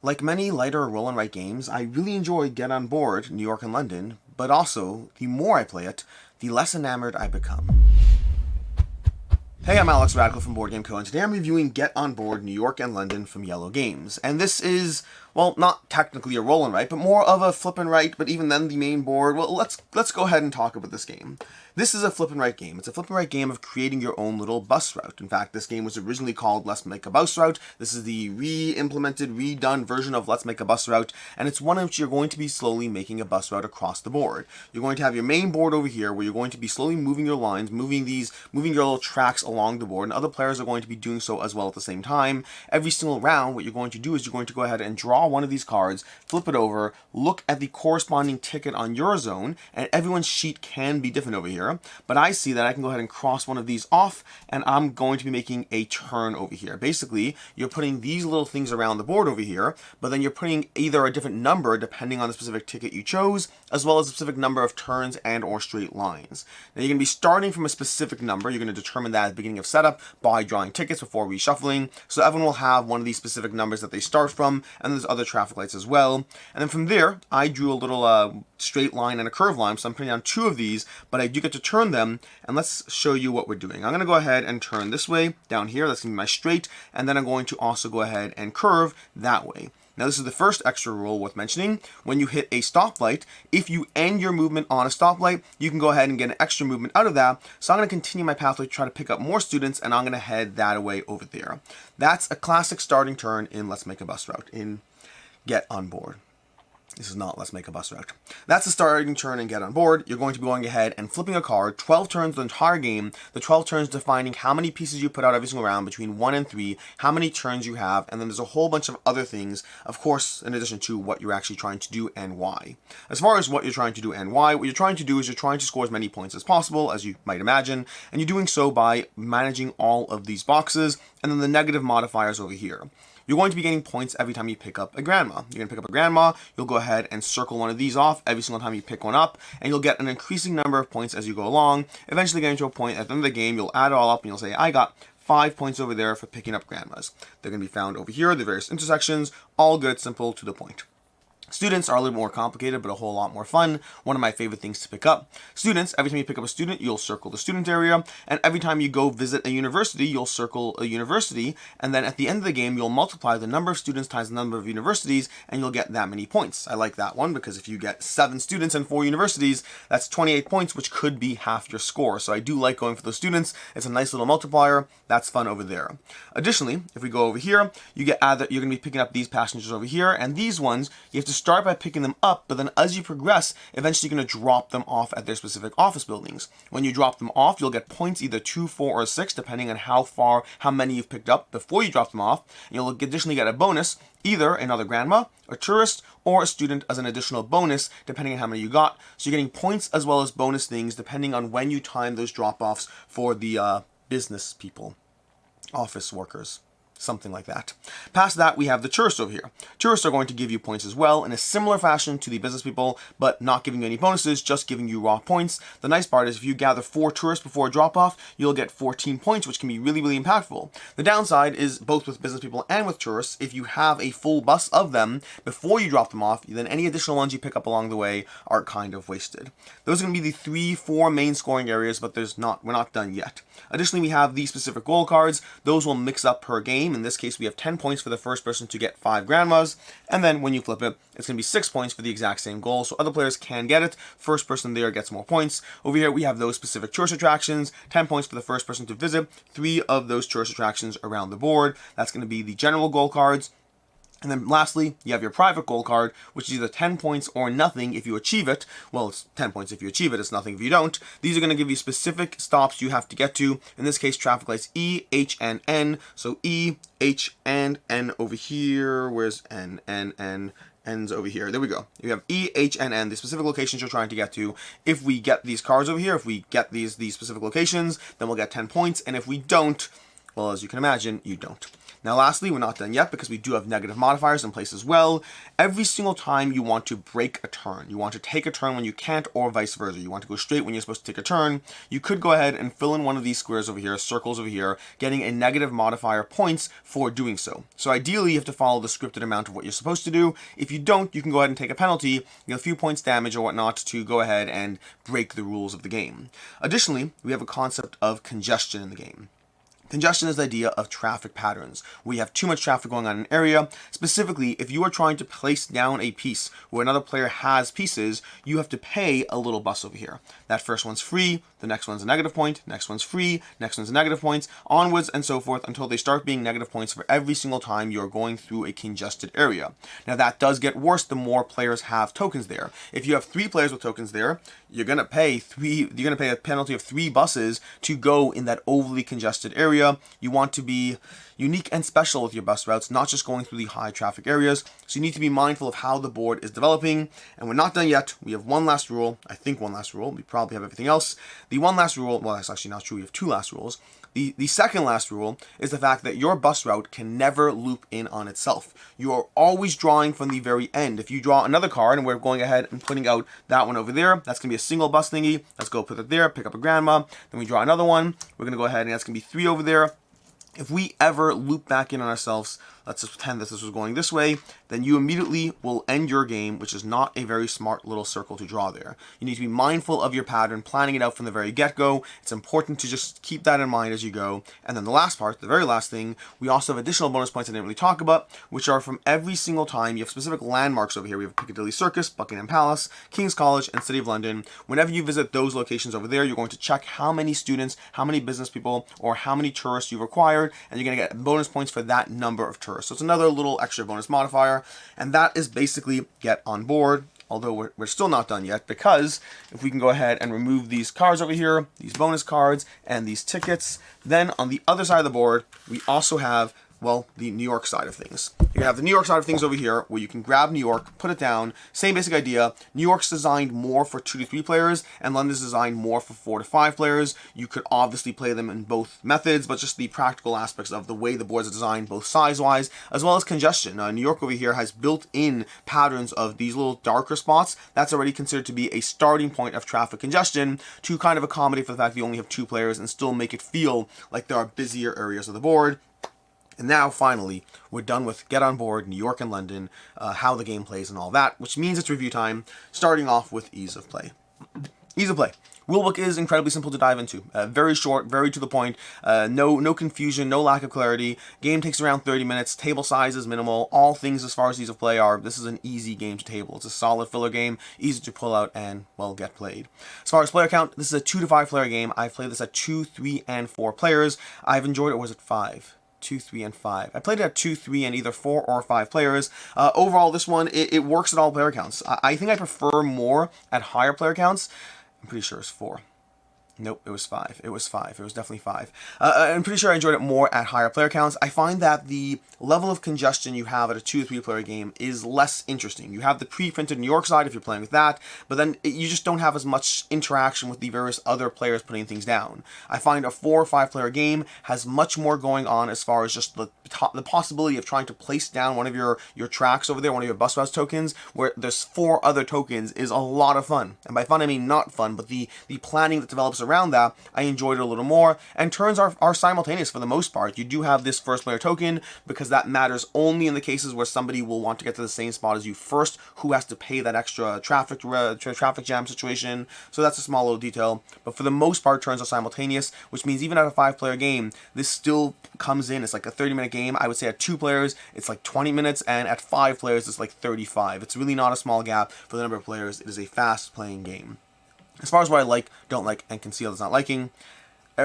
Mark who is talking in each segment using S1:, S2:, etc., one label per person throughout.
S1: Like many lighter roll and write games, I really enjoy Get On Board, New York and London, but also, the more I play it, the less enamored I become. Hey, I'm Alex Radical from Board Game Co. and today I'm reviewing Get On Board, New York and London from Yellow Games. And this is, well, not technically a roll and write, but more of a flip and write, but even then the main board. Well, let's go ahead and talk about this game. This is a flip and write game. It's a flip and write game of creating your own little bus route. In fact, this game was originally called Let's Make a Bus Route. This is the re-implemented, redone version of Let's Make a Bus Route, and it's one in which you're going to be slowly making a bus route across the board. You're going to have your main board over here where you're going to be slowly moving your lines, moving your little tracks along the board, and other players are going to be doing so as well at the same time. Every single round, what you're going to do is you're going to go ahead and draw one of these cards, flip it over, look at the corresponding ticket on your zone, and everyone's sheet can be different over here, but I see that I can go ahead and cross one of these off, and I'm going to be making a turn over here. Basically, you're putting these little things around the board over here, but then you're putting either a different number depending on the specific ticket you chose, as well as a specific number of turns and or straight lines. Now you're going to be starting from a specific number. You're going to determine that at the beginning of setup by drawing tickets before reshuffling, so everyone will have one of these specific numbers that they start from, and there's other traffic lights as well. And then from there, I drew a little straight line and a curve line, so I'm putting down two of these, but I do get to turn them, and let's show you what we're doing. I'm going to go ahead and turn this way down here. That's going to be my straight, and then I'm going to also go ahead and curve that way. Now this is the first extra rule worth mentioning. When you hit a stoplight, if you end your movement on a stoplight, you can go ahead and get an extra movement out of that. So I'm going to continue my pathway to try to pick up more students, and I'm going to head that way over there. That's a classic starting turn in Let's Make a Bus Route, in Get On Board. This is not Let's Make a Bus Route. That's the starting turn and Get On Board. You're going to be going ahead and flipping a card, 12 turns the entire game, the 12 turns defining how many pieces you put out every single round between 1 and 3, how many turns you have, and then there's a whole bunch of other things, of course, in addition to what you're actually trying to do and why. As far as what you're trying to do and why, what you're trying to do is you're trying to score as many points as possible, as you might imagine, and you're doing so by managing all of these boxes, and then the negative modifiers over here. You're going to be getting points every time you pick up a grandma. You're going to pick up a grandma, you'll go ahead and circle one of these off every single time you pick one up, and you'll get an increasing number of points as you go along, eventually getting to a point at the end of the game, you'll add it all up and you'll say, I got 5 points over there for picking up grandmas. They're going to be found over here, the various intersections, all good, simple, to the point. Students are a little more complicated, but a whole lot more fun. One of my favorite things to pick up. Students, every time you pick up a student, you'll circle the student area, and every time you go visit a university, you'll circle a university, and then at the end of the game, you'll multiply the number of students times the number of universities, and you'll get that many points. I like that one, because if you get 7 students and 4 universities, that's 28 points, which could be half your score. So I do like going for those students. It's a nice little multiplier. That's fun over there. Additionally, if we go over here, you're going to be picking up these passengers over here, and these ones, you have to start by picking them up, but then as you progress, eventually you're going to drop them off at their specific office buildings. When you drop them off, you'll get points either 2, 4, or 6, depending on how many you've picked up before you drop them off. And you'll additionally get a bonus, either another grandma, a tourist, or a student as an additional bonus, depending on how many you got. So you're getting points as well as bonus things, depending on when you time those drop-offs for the business people, office workers. Something like that. Past that, we have the tourists over here. Tourists are going to give you points as well in a similar fashion to the business people, but not giving you any bonuses, just giving you raw points. The nice part is if you gather 4 tourists before a drop-off, you'll get 14 points, which can be really, really impactful. The downside is both with business people and with tourists, if you have a full bus of them before you drop them off, then any additional ones you pick up along the way are kind of wasted. Those are going to be the 3, 4 main scoring areas, but we're not done yet. Additionally, we have these specific goal cards. Those will mix up per game. In this case, we have 10 points for the first person to get 5 grandmas, and then when you flip it, it's going to be 6 points for the exact same goal, so other players can get it. First person there gets more points. Over here, we have those specific tourist attractions, 10 points for the first person to visit 3 of those tourist attractions around the board. That's going to be the general goal cards. And then lastly, you have your private goal card, which is either 10 points or nothing if you achieve it. Well, it's 10 points if you achieve it, it's nothing if you don't. These are going to give you specific stops you have to get to. In this case, traffic lights E, H, and N. So E, H, and N over here. Where's N, N, N? N's over here. There we go. You have E, H, and N, the specific locations you're trying to get to. If we get these cards over here, if we get these specific locations, then we'll get 10 points. And if we don't, well, as you can imagine, you don't. Now lastly, we're not done yet because we do have negative modifiers in place as well. Every single time you want to break a turn, you want to take a turn when you can't, or vice versa. You want to go straight when you're supposed to take a turn, you could go ahead and fill in one of these squares over here, circles over here, getting a negative modifier points for doing so. So ideally, you have to follow the scripted amount of what you're supposed to do. If you don't, you can go ahead and take a penalty, you get a few points damage or whatnot to go ahead and break the rules of the game. Additionally, we have a concept of congestion in the game. Congestion is the idea of traffic patterns. We have too much traffic going on in an area. Specifically, if you are trying to place down a piece where another player has pieces, you have to pay a little bus over here. That first one's free, the next one's a negative point, next one's free, next one's a negative points, onwards and so forth until they start being negative points for every single time you're going through a congested area. Now that does get worse the more players have tokens there. If you have 3 players with tokens there, you're gonna pay a penalty of 3 buses to go in that overly congested area. You want to be unique and special with your bus routes, not just going through the high traffic areas. So you need to be mindful of how the board is developing. And we're not done yet. We have one last rule. I think one last rule. We probably have everything else. The one last rule, well, that's actually not true. We have 2 last rules. The second last rule is the fact that your bus route can never loop in on itself. You are always drawing from the very end. If you draw another card, and we're going ahead and putting out that one over there, that's going to be a single bus thingy. Let's go put it there, pick up a grandma. Then we draw another one. We're going to go ahead and that's going to be 3 over there. If we ever loop back in on ourselves, let's just pretend that this was going this way, then you immediately will end your game, which is not a very smart little circle to draw there. You need to be mindful of your pattern, planning it out from the very get-go. It's important to just keep that in mind as you go. And then the last part, the very last thing, we also have additional bonus points I didn't really talk about, which are from every single time. You have specific landmarks over here. We have Piccadilly Circus, Buckingham Palace, King's College, and City of London. Whenever you visit those locations over there, you're going to check how many students, how many business people, or how many tourists you've acquired, and you're going to get bonus points for that number of tourists. So it's another little extra bonus modifier, and that is basically get on board. Although we're still not done yet, because if we can go ahead and remove these cards over here, these bonus cards and these tickets, then on the other side of the board we also have, well, the New York side of things. You have the New York side of things over here where you can grab New York, put it down, same basic idea. New York's designed more for 2 to 3 players and London's designed more for 4 to 5 players. You could obviously play them in both methods, but just the practical aspects of the way the boards are designed, both size-wise as well as congestion. New York over here has built-in patterns of these little darker spots. That's already considered to be a starting point of traffic congestion to kind of accommodate for the fact that you only have 2 players and still make it feel like there are busier areas of the board. And now, finally, we're done with Get On Board, New York and London, how the game plays and all that, which means it's review time, starting off with ease of play. Ease of play. Rulebook is incredibly simple to dive into. Very short, very to the point, no confusion, no lack of clarity. Game takes around 30 minutes, table size is minimal. All things as far as ease of play are, this is an easy game to table. It's a solid filler game, easy to pull out and, well, get played. As far as player count, this is a 2 to 5 player game. I've played this at 2, 3, and 4 players. I've enjoyed it, or was it 5? 2, 3, and 5. I played it at 2, 3, and either 4 or 5 players. Overall, this one, it works at all player counts. I think I prefer more at higher player counts. I'm pretty sure it's 4. Nope, it was 5. It was 5. It was definitely 5. I'm pretty sure I enjoyed it more at higher player counts. I find that the level of congestion you have at a 2 to 3 player game is less interesting. You have the pre-printed New York side if you're playing with that, but then you just don't have as much interaction with the various other players putting things down. I find a 4 or 5 player game has much more going on as far as just the possibility of trying to place down one of your tracks over there, one of your bus routes tokens, where there's 4 other tokens, is a lot of fun. And by fun I mean not fun, but the planning that develops around that, I enjoyed it a little more. And turns are simultaneous for the most part. You do have this first player token because that matters only in the cases where somebody will want to get to the same spot as you first, who has to pay that extra traffic jam situation. So that's a small little detail. But for the most part, turns are simultaneous, which means even at a 5 player game, this still comes in. It's like a 30-minute game. I would say at 2 players, it's like 20 minutes, and at 5 players, it's like 35. It's really not a small gap for the number of players. It is a fast-playing game. As far as what I like, don't like, and conceal as not liking,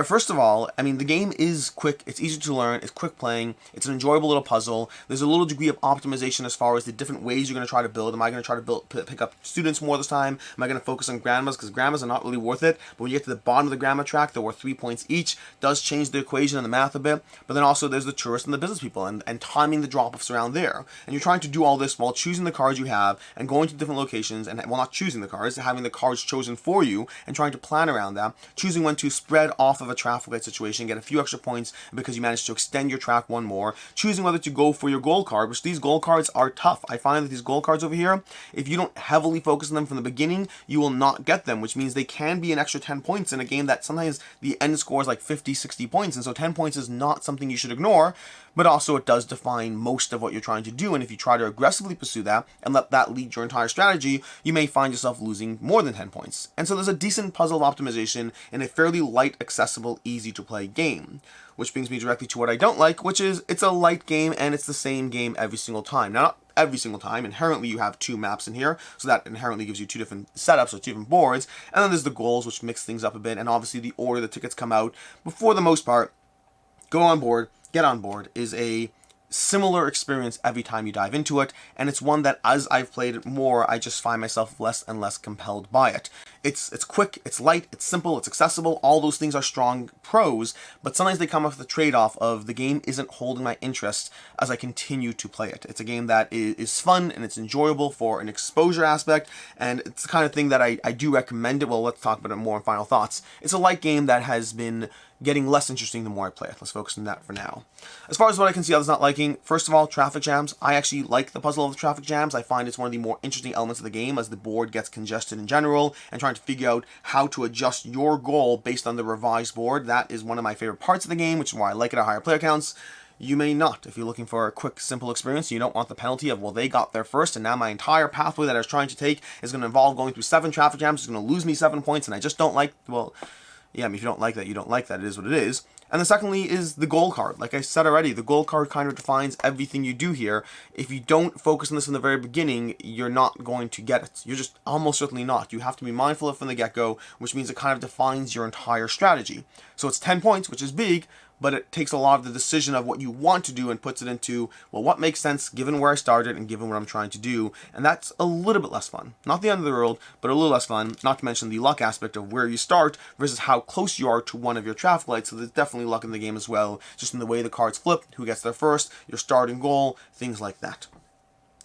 S1: first of all, I mean, the game is quick, it's easy to learn, it's quick playing, it's an enjoyable little puzzle. There's a little degree of optimization as far as the different ways you're going to try to build. Am I going to try to pick up students more this time? Am I going to focus on grandmas? Because grandmas are not really worth it. But when you get to the bottom of the grandma track, they're worth 3 points each. Does change the equation and the math a bit. But then also there's the tourists and the business people and timing the drop-offs around there. And you're trying to do all this while choosing the cards you have and going to different locations and, well, not choosing the cards, having the cards chosen for you and trying to plan around that, choosing when to spread off off of a traffic light situation, get a few extra points because you managed to extend your track one more, choosing whether to go for your gold card, which these gold cards are tough. I find that these gold cards over here, if you don't heavily focus on them from the beginning, you will not get them, which means they can be an extra 10 points in a game that sometimes the end score is like 50, 60 points, and so 10 points is not something you should ignore, but also it does define most of what you're trying to do, and if you try to aggressively pursue that and let that lead your entire strategy, you may find yourself losing more than 10 points. And so there's a decent puzzle optimization in a fairly light, accessible, easy to play game. Which brings me directly to what I don't like, which is it's a light game and it's the same game every single time. Now, not every single time. Inherently, you have two maps in here, so that inherently gives you two different setups or two different boards. And then there's the goals, which mix things up a bit, and obviously the order the tickets come out. But for the most part, go on board, get on board is a similar experience every time you dive into it, and it's one that as I've played it more, I just find myself less and less compelled by it. It's quick, it's light, it's simple, it's accessible, all those things are strong pros, but sometimes they come with the trade-off of the game isn't holding my interest as I continue to play it. It's a game that is fun and it's enjoyable for an exposure aspect, and it's the kind of thing that I do recommend it. Well, let's talk about it more in final thoughts. It's a light game that has been getting less interesting the more I play it. Let's focus on that for now. As far as what I can see others not liking, first of all, traffic jams. I actually like the puzzle of the traffic jams. I find it's one of the more interesting elements of the game as the board gets congested in general, and trying to figure out how to adjust your goal based on the revised board. That is one of my favorite parts of the game, which is why I like it at higher player counts. You may not. If you're looking for a quick, simple experience, you don't want the penalty of, well, they got there first, and now my entire pathway that I was trying to take is going to involve going through 7 traffic jams. It's going to lose me 7 points, and I just don't like, well, yeah, I mean, if you don't like that, you don't like that. It is what it is. And then secondly is the gold card. Like I said already, the gold card kind of defines everything you do here. If you don't focus on this in the very beginning, you're not going to get it. You're just almost certainly not. You have to be mindful of it from the get-go, which means it kind of defines your entire strategy. So it's 10 points, which is big, but it takes a lot of the decision of what you want to do and puts it into, well, what makes sense given where I started and given what I'm trying to do. And that's a little bit less fun. Not the end of the world, but a little less fun, not to mention the luck aspect of where you start versus how close you are to one of your traffic lights. So there's definitely luck in the game as well, just in the way the cards flip, who gets there first, your starting goal, things like that.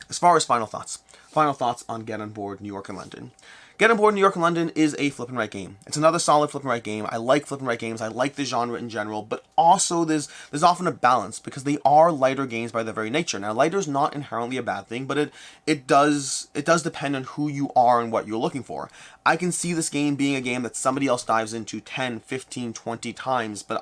S1: As far as final thoughts on Get On Board New York and London. Get On Board New York and London is a flip and write game. It's another solid flip and write game. I like flip and write games. I like the genre in general, but also there's often a balance because they are lighter games by their very nature. Now, lighter is not inherently a bad thing, but it does depend on who you are and what you're looking for. I can see this game being a game that somebody else dives into 10, 15, 20 times, but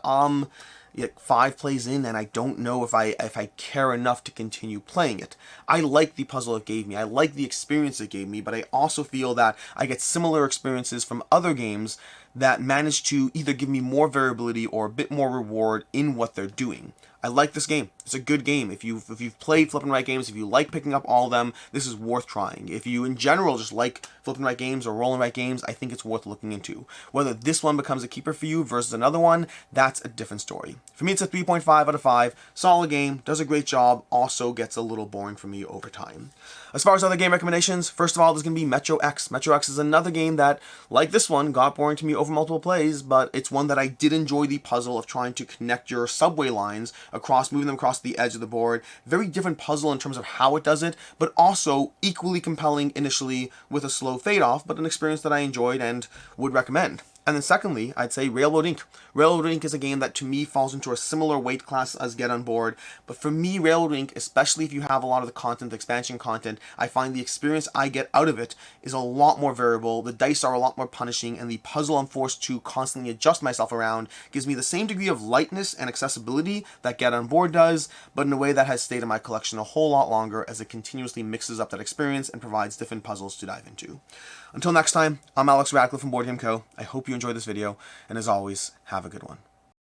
S1: like 5 plays in and I don't know if I care enough to continue playing it. I like the puzzle it gave me. I like the experience it gave me, but I also feel that I get similar experiences from other games that manage to either give me more variability or a bit more reward in what they're doing. I like this game. It's a good game. If you've played flip and write games, if you like picking up all of them, this is worth trying. If you in general just like flip and write games or roll and write games, I think it's worth looking into. Whether this one becomes a keeper for you versus another one, that's a different story. For me, it's a 3.5 out of 5. Solid game, does a great job, also gets a little boring for me over time. As far as other game recommendations, first of all, there's going to be Metro X. Metro X is another game that, like this one, got boring to me over multiple plays, but it's one that I did enjoy the puzzle of trying to connect your subway lines across, moving them across the edge of the board. Very different puzzle in terms of how it does it, but also equally compelling initially with a slow fade off, but an experience that I enjoyed and would recommend. And then secondly, I'd say Railroad Ink. Railroad Ink is a game that to me falls into a similar weight class as Get On Board, but for me, Railroad Ink, especially if you have a lot of the content, the expansion content, I find the experience I get out of it is a lot more variable, the dice are a lot more punishing, and the puzzle I'm forced to constantly adjust myself around gives me the same degree of lightness and accessibility that Get On Board does, but in a way that has stayed in my collection a whole lot longer as it continuously mixes up that experience and provides different puzzles to dive into. Until next time, I'm Alex Radcliffe from Board Game Co. I hope you enjoyed this video, and as always, have a good one.